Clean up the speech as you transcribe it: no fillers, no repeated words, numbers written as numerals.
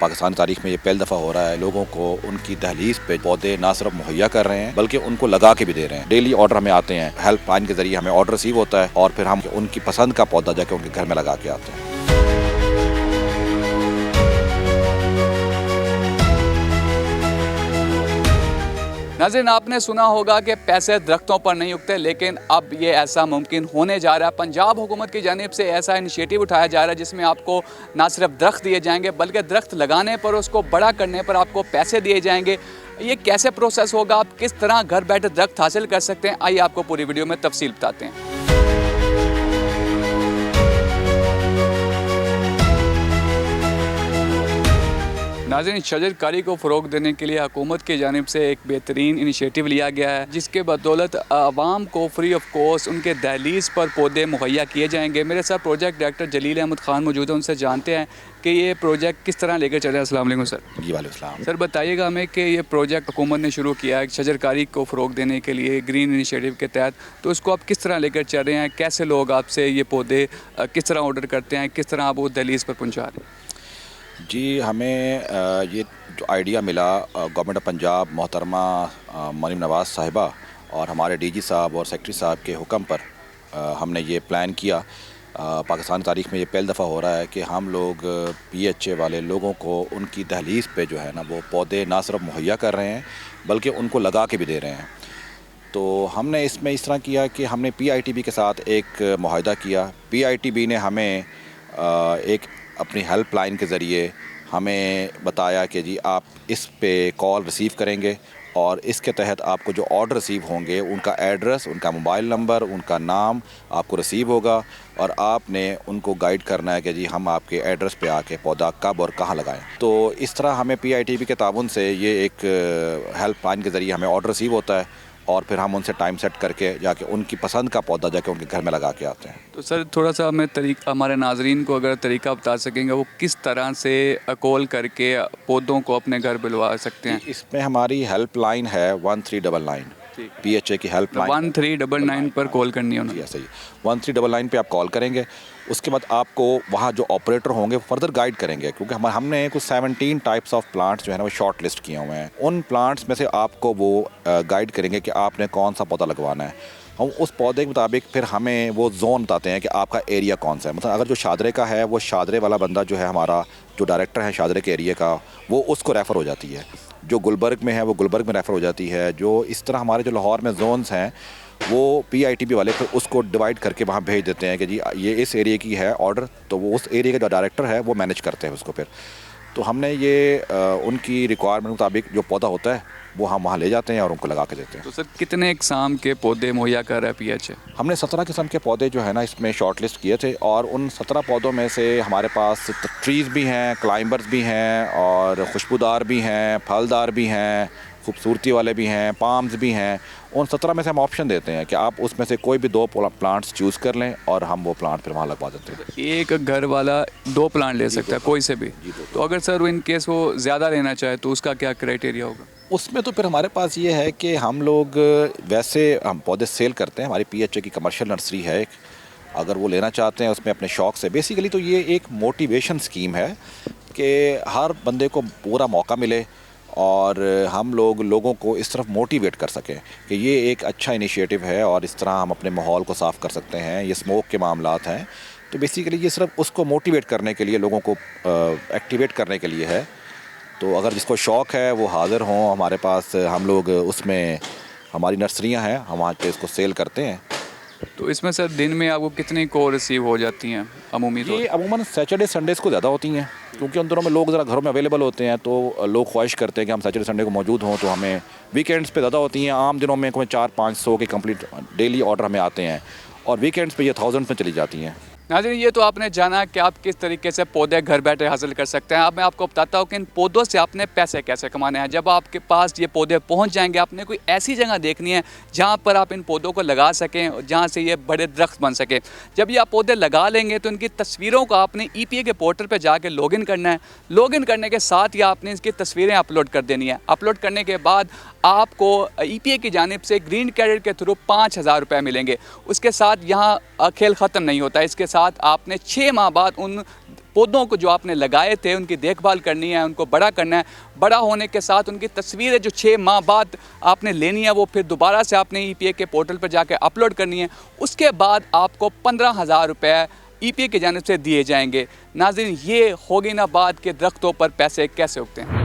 पाकिस्तानी तारीख में ये पहली दफ़ा हो रहा है, लोगों को उनकी दहलीज पे पौधे ना सिर्फ मुहैया कर रहे हैं बल्कि उनको लगा के भी दे रहे हैं। डेली ऑर्डर हमें आते हैं, हेल्पलाइन के जरिए हमें ऑर्डर रिसीव होता है और फिर हम उनकी पसंद का पौधा जाके उनके घर में लगा के आते हैं। नाज़रीन, आपने सुना होगा कि पैसे दरख्तों पर नहीं उगते, लेकिन अब ये ऐसा मुमकिन होने जा रहा है। पंजाब हुकूमत की जानिब से ऐसा इनिशिएटिव उठाया जा रहा है जिसमें आपको ना सिर्फ दरख्त दिए जाएंगे बल्कि दरख्त लगाने पर, उसको बड़ा करने पर आपको पैसे दिए जाएंगे। ये कैसे प्रोसेस होगा, आप किस तरह घर बैठे दरख्त हासिल कर सकते हैं, आइए आपको पूरी वीडियो में तफसील बताते हैं। नाज़रीन, शजरकारी को फ़रोग़ देने के लिए हुकूमत की जानिब से एक बेहतरीन इनिशिएटिव लिया गया है जिसके बदौलत आवाम को फ्री ऑफ कॉस्ट उनके दहलीज पर पौधे मुहैया किए जाएंगे। मेरे साथ प्रोजेक्ट डायरेक्टर जलील अहमद ख़ान मौजूद है, उनसे जानते हैं कि ये प्रोजेक्ट किस तरह लेकर चल रहा है। अस्सलाम वालेकुम सर। जी वालेकुम सर, बताइएगा हमें कि ये प्रोजेक्ट हुकूमत ने शुरू किया है शजरकारी को फ़रोग़ देने के लिए ग्रीन इनिशिएटिव के तहत, तो उसको आप किस तरह लेकर चल रहे हैं? कैसे लोग आपसे ये पौधे किस तरह ऑर्डर करते हैं, किस तरह आप वो दहलीज पर पहुँचा रहे हैं? जी, हमें ये जो आइडिया मिला गवर्नमेंट ऑफ पंजाब मोहतरमा मरीम नवाज़ साहिबा और हमारे डीजी साहब और सेक्रेटरी साहब के हुक्म पर हमने ये प्लान किया। पाकिस्तान तारीख में ये पहली दफ़ा हो रहा है कि हम लोग PHA वाले लोगों को उनकी दहलीज पे जो है ना वो पौधे ना सिर्फ मुहैया कर रहे हैं बल्कि उनको लगा के भी दे रहे हैं। तो हमने इसमें इस तरह किया कि हमने PITB के साथ एक मुआहदा किया। PITB ने हमें एक अपनी हेल्पलाइन के ज़रिए हमें बताया कि जी आप इस पे कॉल रिसीव करेंगे और इसके तहत आपको जो ऑर्डर रिसीव होंगे उनका एड्रेस, उनका मोबाइल नंबर, उनका नाम आपको रिसीव होगा और आपने उनको गाइड करना है कि जी हम आपके एड्रेस पे आके पौधा कब और कहाँ लगाएं। तो इस तरह हमें PITB के ताउन से ये एक हेल्पलाइन के ज़रिए हमें ऑर्डर रिसीव होता है और फिर हम उनसे टाइम सेट करके जाके उनकी पसंद का पौधा जाके उनके घर में लगा के आते हैं। तो सर, थोड़ा सा हमें हमारे नाजरीन को अगर तरीका बता सकेंगे वो किस तरह से कॉल करके पौधों को अपने घर बुलवा सकते हैं? इसमें हमारी हेल्पलाइन है 1399, PHA की हेल्पलाइन 1399 पर कॉल करनी होगी। जी सही, 1399 पे आप कॉल करेंगे। उसके बाद आपको वहाँ जो ऑपरेटर होंगे फर्दर गाइड करेंगे, क्योंकि हमने कुछ 17 टाइप्स ऑफ प्लांट्स जो है ना वो शॉर्ट लिस्ट किए हुए हैं। उन प्लांट्स में से आपको वो गाइड करेंगे कि आपने कौन सा पौधा लगवाना है। हम उस पौधे के मुताबिक फिर हमें वो जोन बताते हैं कि आपका एरिया कौन सा है। मतलब अगर जो शादरे का है वो शादरे वाला बंदा जो है हमारा जो डायरेक्टर है शादरे के एरिया का, वो उसको रेफ़र हो जाती है। जो गुलबर्ग में है वो गुलबर्ग में रेफ़र हो जाती है। जो इस तरह हमारे जो लाहौर में जोन्स हैं वो PITB वाले फिर उसको डिवाइड करके वहाँ भेज देते हैं कि जी ये इस एरिया की है ऑर्डर, तो वो उस एरिया का जो डायरेक्टर है वो मैनेज करते हैं उसको। फिर तो हमने ये उनकी रिक्वायरमेंट मुताबिक जो पौधा होता है वो हम वहाँ ले जाते हैं और उनको लगा के देते हैं। तो सर, कितने इकसाम के पौधे मुहैया कर रहा है PHA? हमने 17 किस्म के पौधे जो है ना इसमें शॉर्ट लिस्ट किए थे और उन 17 पौधों में से हमारे पास ट्रीज़ भी हैं, क्लाइंबर्स भी हैं और खुशबूदार भी हैं, फलदार भी हैं, खूबसूरती वाले भी हैं, पाम्स भी हैं। उन 17 में से हम ऑप्शन देते हैं कि आप उसमें से कोई भी 2 प्लांट्स चूज़ कर लें और हम वो प्लांट फिर वहाँ लगवा देते हैं। एक घर वाला 2 प्लांट ले सकता है कोई से भी? तो अगर सर इन केस वो ज़्यादा लेना चाहे तो उसका क्या क्राइटेरिया होगा? उसमें तो फिर हमारे पास ये है कि हम लोग वैसे हम पौधे सेल करते हैं। हमारी PHA की कमर्शियल नर्सरी है एक, अगर वो लेना चाहते हैं उसमें अपने शौक़ से। बेसिकली तो ये एक मोटिवेशन स्कीम है कि हर बंदे को पूरा मौका मिले और हम लोगों को इस तरफ मोटिवेट कर सकें कि ये एक अच्छा इनिशिएटिव है और इस तरह हम अपने माहौल को साफ़ कर सकते हैं। ये स्मोक के मामलात हैं, तो बेसिकली ये सिर्फ उसको मोटिवेट करने के लिए, लोगों को एक्टिवेट करने के लिए है। तो अगर जिसको शौक़ है वो हाज़िर हों हमारे पास। हम लोग उसमें हमारी नर्सरियाँ हैं, हम वहाँ पे इसको सेल करते हैं। तो इसमें सर दिन में आपको कितनी कॉल रिसीव हो जाती हैं अमूमी? ये अमूमन सैटरडे संडेज़ को ज़्यादा होती हैं, क्योंकि उन दिनों में लोग ज़रा घरों में अवेलेबल होते हैं, तो लोग ख्वाहिश करते हैं कि हम सैटरडे संडे को मौजूद हों। तो हमें वीकेंड्स पे ज़्यादा होती हैं। आम दिनों में कोई 400-500 के कंप्लीट डेली ऑर्डर हमें आते हैं और वीकेंड्स पे ये 1000 में चली जाती हैं। नाज़रीन, ये तो आपने जाना कि आप किस तरीके से पौधे घर बैठे हासिल कर सकते हैं। अब मैं आपको बताता हूँ कि इन पौधों से आपने पैसे कैसे कमाने हैं। जब आपके पास ये पौधे पहुँच जाएंगे, आपने कोई ऐसी जगह देखनी है जहाँ पर आप इन पौधों को लगा सकें, जहाँ से ये बड़े दरख्त बन सके। जब ये आप पौधे लगा लेंगे तो इनकी तस्वीरों को आपने EPA के पोर्टल पर जाकर लॉगिन करना है। लॉगिन करने के साथ ही आपने इसकी तस्वीरें अपलोड कर देनी है। अपलोड करने के बाद आपको EPA की जानिब से ग्रीन कैरेट के थ्रू 5000 रुपये मिलेंगे। उसके साथ यहाँ खेल ख़त्म नहीं होता। इसके साथ आपने 6 माह बाद उन पौधों को जो आपने लगाए थे उनकी देखभाल करनी है, उनको बड़ा करना है। बड़ा होने के साथ उनकी तस्वीरें जो 6 माह बाद आपने लेनी है वो फिर दोबारा से आपने EPA के पोर्टल पर जाकर अपलोड करनी है। उसके बाद आपको 15,000 रुपये EPA की जानिब से दिए जाएंगे। नाज़रीन, ये होगी ना बात कि दरख्तों पर पैसे कैसे उगते हैं।